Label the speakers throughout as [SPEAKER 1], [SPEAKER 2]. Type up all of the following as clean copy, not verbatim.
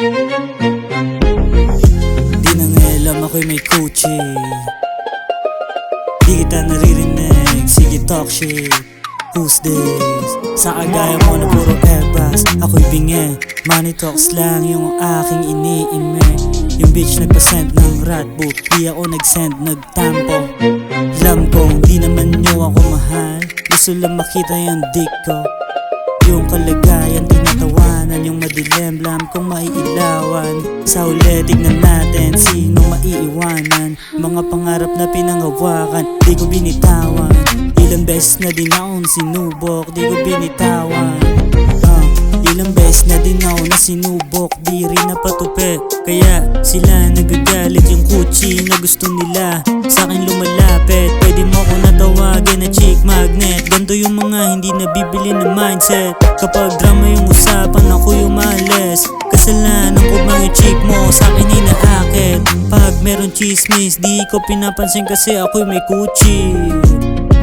[SPEAKER 1] Di na nga alam ako'y may Gucci. Di kita naririnig, sige talk shit. Who's this? Sa kagaya mo na puro ebas, ako'y bingi. Money talks lang yung aking iniime. Yung bitch nagpasend ng ratbook, di ako nagsend, nagtampo. Alam kong di naman nyo ako mahal, gusto lang makita yung dick ko. Yung kalagayan tinatawanan, yung madilim lam kong maiilawan. Sa huli tignan natin sino maiiwanan. Mga pangarap na pinangawakan, di ko binitawan. Ilang beses na din akong sinubok, di ko binitawan. Ilang beses na din ako na sinubok, di rin napatupi. Kaya sila nagagalit, yung Gucci na gusto nila sa'kin lumalapit. Pwede mo ako natawagin na chick magnet. Ganto yung mga hindi nabibili na mindset. Kapag drama yung usapan, ako yung malas. Kasalanan ko bang yung chick mo sa'kin inaakit. Pag meron chismis, di ko pinapansin kasi ako'y may Gucci.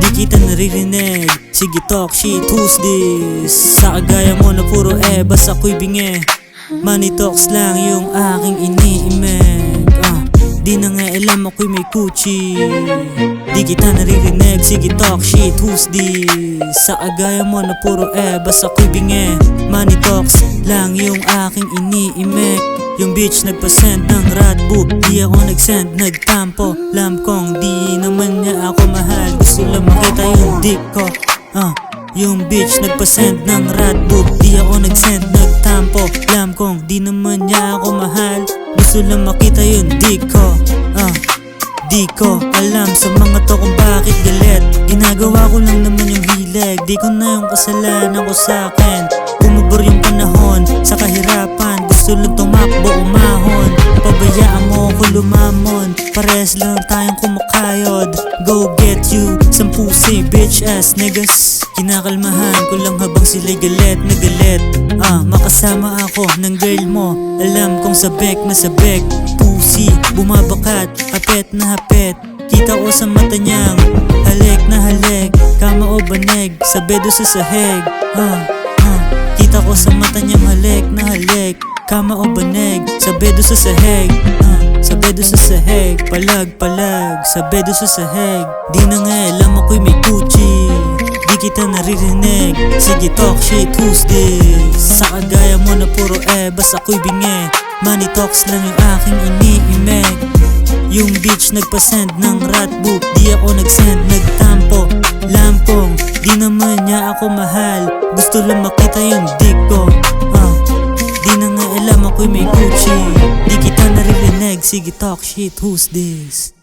[SPEAKER 1] Di kita naririnig, sige talk shit, who's this? Sa kagaya mo na puro ebas, ako'y bingi. Money talks lang yung aking iniimig. Di na nga alam ako'y may Gucci. Di kita naririnig, sige talk shit, who's this? Sa kagaya mo na puro ebas, ako'y bingi. Money talks lang yung aking iniimig. Yung bitch nagpasend ng ratbook, di ako nagsend, nagtampo. Alam kong di naman niya ako mahal, gusto lang makita yung dick ko. Yung bitch nagpasend ng ratbook, di ako nagsend, nagtampo. Alam kong di naman niya ako mahal, gusto lang makita yung dick ko. Di ko alam sa mga to kung bakit galit. Ginagawa ko lang naman yung hilig, di ko na yung kasalanan ko sa'kin. Umubor yung panahon sa kahirapan, gusto lang tumakbo umahon. Pabayaan mo ko lumamon, pares lang tayong kumakayod. Go get you some pussy bitch ass niggas. Kinakalmahan ko lang habang sila'y galit na galit. Makasama ako ng girl mo, alam kong sabek na sabek. Pussy, bumabakat, hapet na hapet. Kita ko sa mata niyang halik na halik. Kama o banig, sa bedo sa sahig. Kita ko sa mata niyang halik na halik. Kama o banig, sa bedo sa sahig. Sa bedo sa sahig, palag palag, sa bedo sa sahig. Di na nga alam ako'y may Gucci. Di kita naririnig, sige talk shit, who's this? Sa kagaya mo na puro ebas, ako'y bingi. Money talks lang yung aking iniimig. Yung bitch nagpasend ng ratbook, di ako nagsend, nagtampo. Lampong, di naman niya ako mahal, gusto lang makita yung dick ko. Di na nga alam ako'y may Gucci. Di kita naririnig, sige talk shit, who's this?